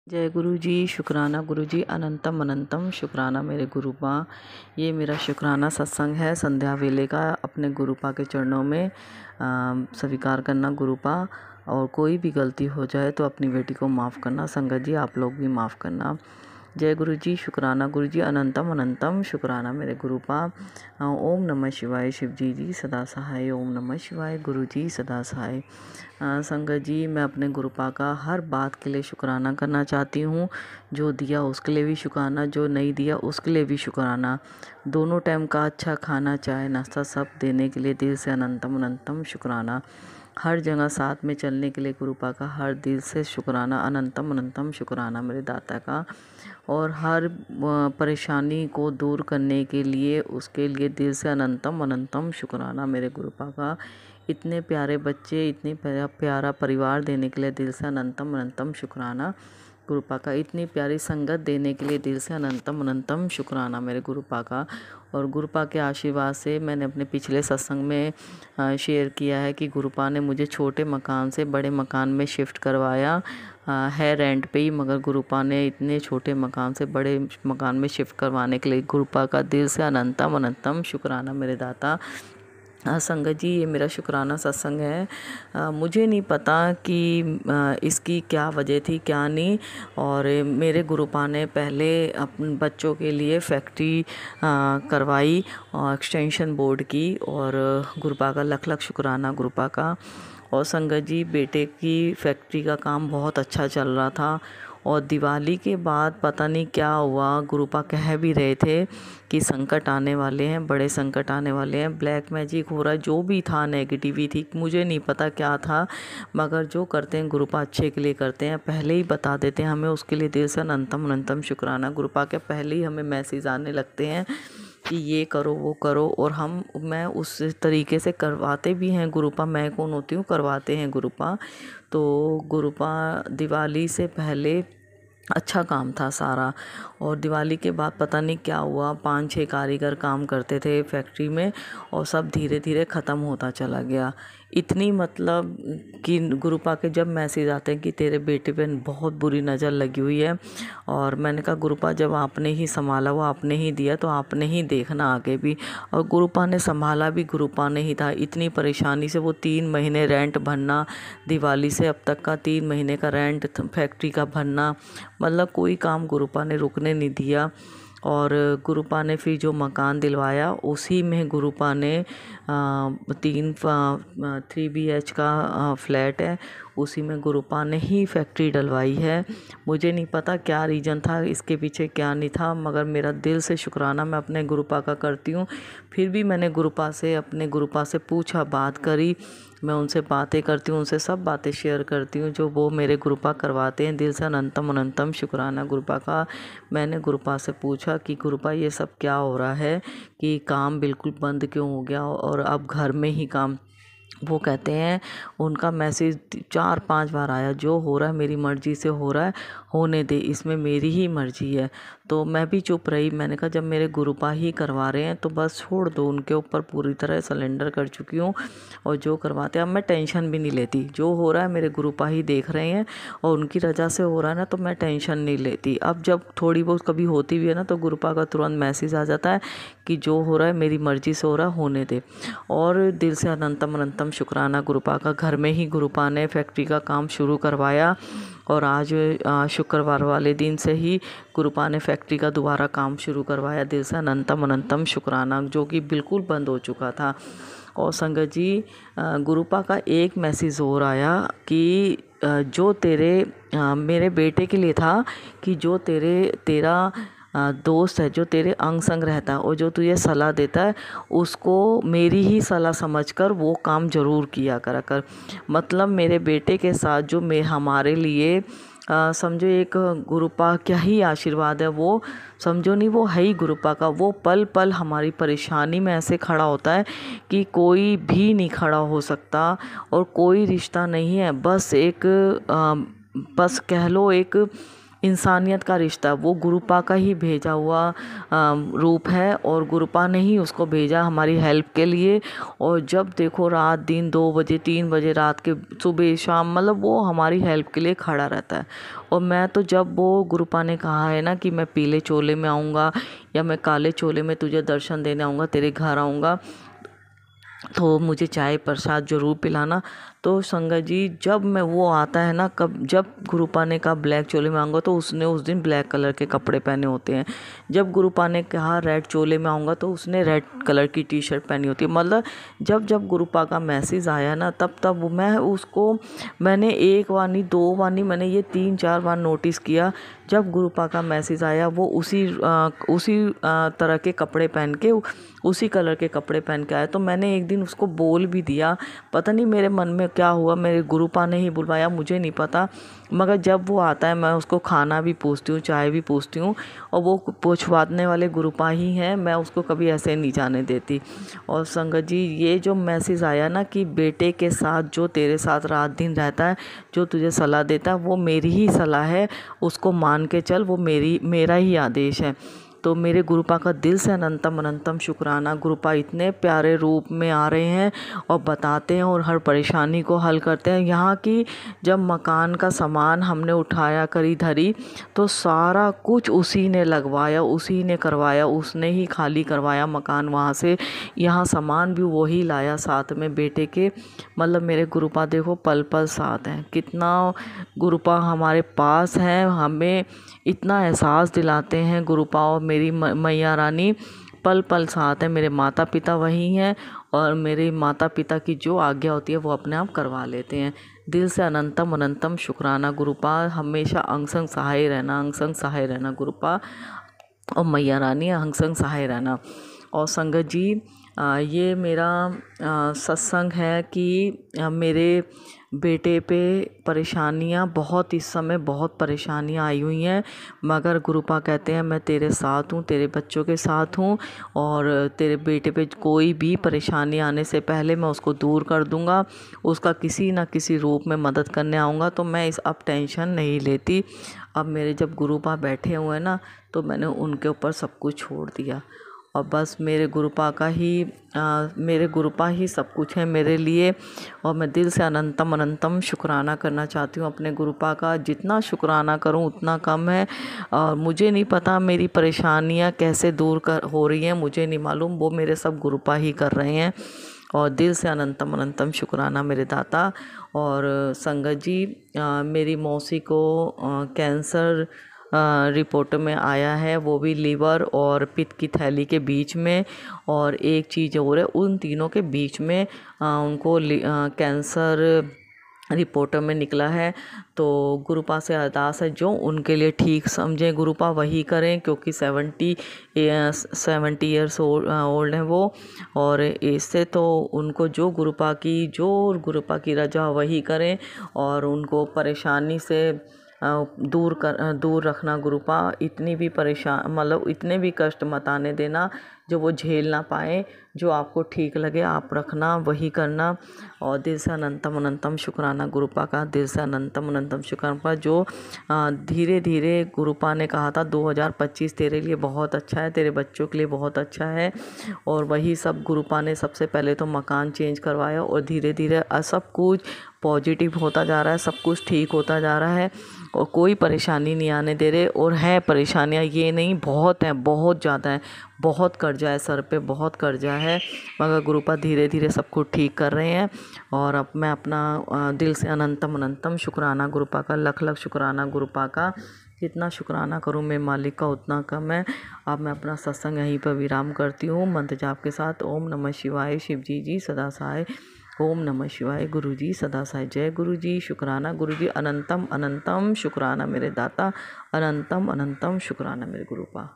जय गुरु जी। शुक्राना गुरु जी, अनंतम अनंतम शुक्राना मेरे गुरुपा। ये मेरा शुक्राना सत्संग है संध्या वेले का। अपने गुरुपा के चरणों में स्वीकार करना गुरुपा, और कोई भी गलती हो जाए तो अपनी बेटी को माफ़ करना। संगत जी आप लोग भी माफ़ करना। जय गुरु जी। शुक्राना गुरु जी, अनंतम अनंतम शुक्राना मेरे गुरुपा। ओम नमः शिवाय। शिव जी सदा सहाय। ओम नमः शिवाय। गुरु जी सदा सहाय। संगत जी, मैं अपने गुरुपा का हर बात के लिए शुक्राना करना चाहती हूँ। जो दिया उसके लिए भी शुक्राना, जो नहीं दिया उसके लिए भी शुक्राना। दोनों टाइम का अच्छा खाना, चाय, नाश्ता सब देने के लिए दिल से अनंतम अनंतम शुक्राना। हर जगह साथ में चलने के लिए गुरुपा का हर दिल से शुक्राना, अनंतम अनंतम शुक्राना मेरे दाता का। और हर परेशानी को दूर करने के लिए उसके लिए दिल से अनंतम अनंतम शुक्राना मेरे गुरुपा का। इतने प्यारे बच्चे, इतने प्यारा परिवार देने के लिए दिल से अनंतम अनंतम शुक्राना गुरुपा का। इतनी प्यारी संगत देने के लिए दिल से अनंतम अनंतम शुक्राना मेरे गुरुपा का। और गुरुपा के आशीर्वाद से मैंने अपने पिछले सत्संग में शेयर किया है कि गुरुपा ने मुझे छोटे मकान से बड़े मकान में शिफ्ट करवाया है रेंट पे ही, मगर गुरुपा ने इतने छोटे मकान से बड़े मकान में शिफ्ट करवाने के लिए गुरुपा का दिल से अनंतम अनंतम शुक्राना मेरे दाता। संगत जी, ये मेरा शुक्राना सत्संग है। मुझे नहीं पता कि इसकी क्या वजह थी क्या नहीं। और मेरे गुरुपा ने पहले अपने बच्चों के लिए फैक्ट्री करवाई और एक्सटेंशन बोर्ड की, और गुरुपा का लख लख शुक्राना गुरुपा का। और संगत जी, बेटे की फैक्ट्री का काम बहुत अच्छा चल रहा था। और दिवाली के बाद पता नहीं क्या हुआ, गुरुपा कह भी रहे थे कि संकट आने वाले हैं, बड़े संकट आने वाले हैं, ब्लैक मैजिक हो रहा है, जो भी था नेगेटिविटी थी, मुझे नहीं पता क्या था। मगर जो करते हैं गुरुपा अच्छे के लिए करते हैं, पहले ही बता देते हैं हमें, उसके लिए दिल से अनंतम अनंतम शुक्राना गुरुपा के। पहले ही हमें मैसेज आने लगते हैं कि ये करो वो करो, और मैं उस तरीके से करवाते भी हैं गुरुपा। मैं कौन होती हूँ, करवाते हैं गुरुपा। तो गुरुपा दिवाली से पहले अच्छा काम था सारा, और दिवाली के बाद पता नहीं क्या हुआ, 5-6 कारीगर काम करते थे फैक्ट्री में, और सब धीरे धीरे ख़त्म होता चला गया। इतनी मतलब कि गुरुपा के जब मैसेज आते हैं कि तेरे बेटे पे बहुत बुरी नज़र लगी हुई है, और मैंने कहा गुरुपा जब आपने ही संभाला, वो आपने ही दिया, तो आपने ही देखना आगे भी। और गुरुपा ने संभाला भी गुरुपा ने ही था। इतनी परेशानी से वो 3 महीने रेंट भरना, दिवाली से अब तक का 3 महीने का रेंट फैक्ट्री का भरना, मतलब कोई काम गुरुपा ने रुकने नहीं दिया। और गुरुपा ने फिर जो मकान दिलवाया उसी में गुरुपा ने 3 BH का फ्लैट है, उसी में गुरुपा ने ही फैक्ट्री डलवाई है। मुझे नहीं पता क्या रीज़न था इसके पीछे, क्या नहीं था, मगर मेरा दिल से शुक्राना मैं अपने गुरुपा का करती हूँ। फिर भी मैंने अपने गुरुपा से पूछा, बात करी, मैं उनसे बातें करती हूँ, उनसे सब बातें शेयर करती हूँ जो वो मेरे गुरुपा करवाते हैं। दिल से अनंतम अनंतम शुक्राना गुरुपा का। मैंने गुरुपा से पूछा कि गुरुपा ये सब क्या हो रहा है, कि काम बिल्कुल बंद क्यों हो गया और अब घर में ही काम। वो कहते हैं, उनका मैसेज 4-5 बार आया, जो हो रहा है मेरी मर्ज़ी से हो रहा है, होने दे, इसमें मेरी ही मर्ज़ी है। तो मैं भी चुप रही। मैंने कहा जब मेरे गुरुपा ही करवा रहे हैं तो बस छोड़ दो, उनके ऊपर पूरी तरह सरेंडर कर चुकी हूँ, और जो करवाते हैं अब मैं टेंशन भी नहीं लेती। जो हो रहा है मेरे गुरुपा ही देख रहे हैं, और उनकी रजा से हो रहा है ना, तो मैं टेंशन नहीं लेती। अब जब थोड़ी बहुत कभी होती भी है ना, तो गुरुपा का तुरंत मैसेज आ जाता है कि जो हो रहा है मेरी मर्ज़ी से हो रहा है, होने दे। और दिल से अनंतम अनंतम शुक्राना गुरुपा का। घर में ही गुरुपा ने फैक्ट्री का काम शुरू करवाया, और आज शुक्रवार वाले दिन से ही गुरुपा ने फैक्ट्री का दोबारा काम शुरू करवाया। दिल से अनंतम अनंतम शुक्राना, जो कि बिल्कुल बंद हो चुका था। और संगत जी, गुरुपा का एक मैसेज और आया कि जो मेरे बेटे के लिए था, कि जो तेरा दोस्त है, जो तेरे अंग संग रहता है और जो तुझे सलाह देता है, उसको मेरी ही सलाह समझकर वो काम ज़रूर किया करा कर। मतलब मेरे बेटे के साथ जो हमारे लिए समझो एक गुरुपा क्या ही आशीर्वाद है, वो समझो नहीं, वो है ही गुरुपा का। वो पल पल हमारी परेशानी में ऐसे खड़ा होता है कि कोई भी नहीं खड़ा हो सकता, और कोई रिश्ता नहीं है, बस एक बस कह लो इंसानियत का रिश्ता, वो गुरुपा का ही भेजा हुआ रूप है और गुरुपा ने ही उसको भेजा हमारी हेल्प के लिए। और जब देखो रात दिन 2 बजे 3 बजे रात के, सुबह शाम, मतलब वो हमारी हेल्प के लिए खड़ा रहता है। और मैं तो जब वो गुरुपा ने कहा है ना कि मैं पीले चोले में आऊँगा या मैं काले चोले में तुझे दर्शन देने आऊँगा, तेरे घर आऊँगा, तो मुझे चाय प्रसाद ज़रूर पिलाना। तो संगत जी, जब मैं वो आता है ना, जब गुरुपा ने कहा ब्लैक चोले में आऊँगा, तो उसने उस दिन ब्लैक कलर के कपड़े पहने होते हैं। जब गुरुपा ने कहा रेड चोले में आऊँगा, तो उसने रेड कलर की टी शर्ट पहनी होती है। मतलब जब जब गुरुपा का मैसेज आया ना, तब तब मैंने एक बार नहीं, 2 बार नहीं, मैंने ये 3-4 बार नोटिस किया। जब गुरुपा का मैसेज आया, वो उसी तरह के कपड़े पहन के, उसी कलर के कपड़े पहन के आया। तो मैंने एक दिन उसको बोल भी दिया, पता नहीं मेरे मन में क्या हुआ, मेरे गुरुपा ने ही बुलवाया, मुझे नहीं पता। मगर जब वो आता है, मैं उसको खाना भी पूछती हूँ, चाय भी पूछती हूँ, और वो पूछवाने वाले गुरुपा ही हैं, मैं उसको कभी ऐसे नहीं जाने देती। और संगत जी, ये जो मैसेज आया ना कि बेटे के साथ जो तेरे साथ रात दिन रहता है, जो तुझे सलाह देता है, वो मेरी ही सलाह है, उसको मान के चल, वो मेरा ही आदेश है। तो मेरे गुरुपा का दिल से अनंतम अनंतम शुक्राना। गुरुपा इतने प्यारे रूप में आ रहे हैं और बताते हैं और हर परेशानी को हल करते हैं। यहाँ की जब मकान का सामान हमने उठाया करी धरी, तो सारा कुछ उसी ने लगवाया, उसी ने करवाया, उसने ही खाली करवाया मकान वहाँ से। यहाँ सामान भी वही लाया साथ में बेटे के। मतलब मेरे गुरुपा देखो पल पल साथ हैं, कितना गुरुपा हमारे पास हैं, हमें इतना एहसास दिलाते हैं गुरुपा। और मेरी मैया रानी पल पल साथ है। मेरे माता पिता वही हैं और मेरे माता पिता की जो आज्ञा होती है वो अपने आप करवा लेते हैं। दिल से अनंतम अनंतम शुक्राना गुरुपा, हमेशा अंग संग सहाय रहना, अंग संग सहाय रहना गुरुपा, और मैया रानी अंग संग सहाय रहना। और संगत जी, ये मेरा सत्संग है कि मेरे बेटे पे परेशानियाँ बहुत, इस समय बहुत परेशानियाँ आई हुई हैं, मगर गुरुपा कहते हैं मैं तेरे साथ हूँ, तेरे बच्चों के साथ हूँ, और तेरे बेटे पे कोई भी परेशानी आने से पहले मैं उसको दूर कर दूँगा, उसका किसी न किसी रूप में मदद करने आऊँगा। तो मैं अब टेंशन नहीं लेती। अब मेरे जब गुरुपा बैठे हुए हैं ना, तो मैंने उनके ऊपर सब कुछ छोड़ दिया, और बस मेरे गुरुपा ही सब कुछ है मेरे लिए। और मैं दिल से अनंतम अनंतम शुक्राना करना चाहती हूँ अपने गुरुपा का। जितना शुक्राना करूँ उतना कम है। और मुझे नहीं पता मेरी परेशानियाँ कैसे दूर हो रही हैं, मुझे नहीं मालूम, वो मेरे सब गुरुपा ही कर रहे हैं। और दिल से अनंतम अनंतम शुक्राना मेरे दाता। और संगत जी, मेरी मौसी को कैंसर रिपोर्ट में आया है, वो भी लीवर और पित्त की थैली के बीच में, और एक चीज़ और है, उन तीनों के बीच में उनको कैंसर रिपोर्ट में निकला है। तो गुरुपा से अरदास है, जो उनके लिए ठीक समझें गुरुपा वही करें, क्योंकि 70 ईयर्स ओल्ड हैं वो। और इससे तो उनको जो गुरुपा की रजा वही करें, और उनको परेशानी से दूर रखना गुरुपा। इतनी भी इतने भी कष्ट मत आने देना जो वो झेल ना पाए। जो आपको ठीक लगे आप रखना, वही करना। और दिल से अनंतम अनंतम शुक्राना गुरुपा का, दिल से अनंतम अनंतम शुक्राना। जो धीरे धीरे गुरुपा ने कहा था 2025 तेरे लिए बहुत अच्छा है, तेरे बच्चों के लिए बहुत अच्छा है। और वही सब गुरुपा ने सबसे पहले तो मकान चेंज करवाया, और धीरे धीरे सब कुछ पॉजिटिव होता जा रहा है, सब कुछ ठीक होता जा रहा है, और कोई परेशानी नहीं आने दे रहे। और है परेशानियाँ, ये नहीं, बहुत हैं, बहुत ज़्यादा है, बहुत कर्जा है सर पे, बहुत कर्जा है, मगर गुरुपा धीरे धीरे सब कुछ ठीक कर रहे हैं। और अब मैं अपना दिल से अनंतम अनंतम शुक्राना गुरुपा का, लख लख शुक्राना गुरुपा का। जितना शुक्राना करूँ मैं मालिक का उतना कम है। अब मैं अपना सत्संग यहीं पर विराम करती हूँ मंत्र जाप के साथ। ओम नमः शिवाय, शिव जी सदा सहाय। ओम नमः शिवाय, गुरु जी सदा सहाय। जय गुरु जी, शुक्राना गुरु जी, अनंतम अनंतम शुक्राना मेरे दाता, अनंतम अनंतम शुक्राना मेरे गुरुपा।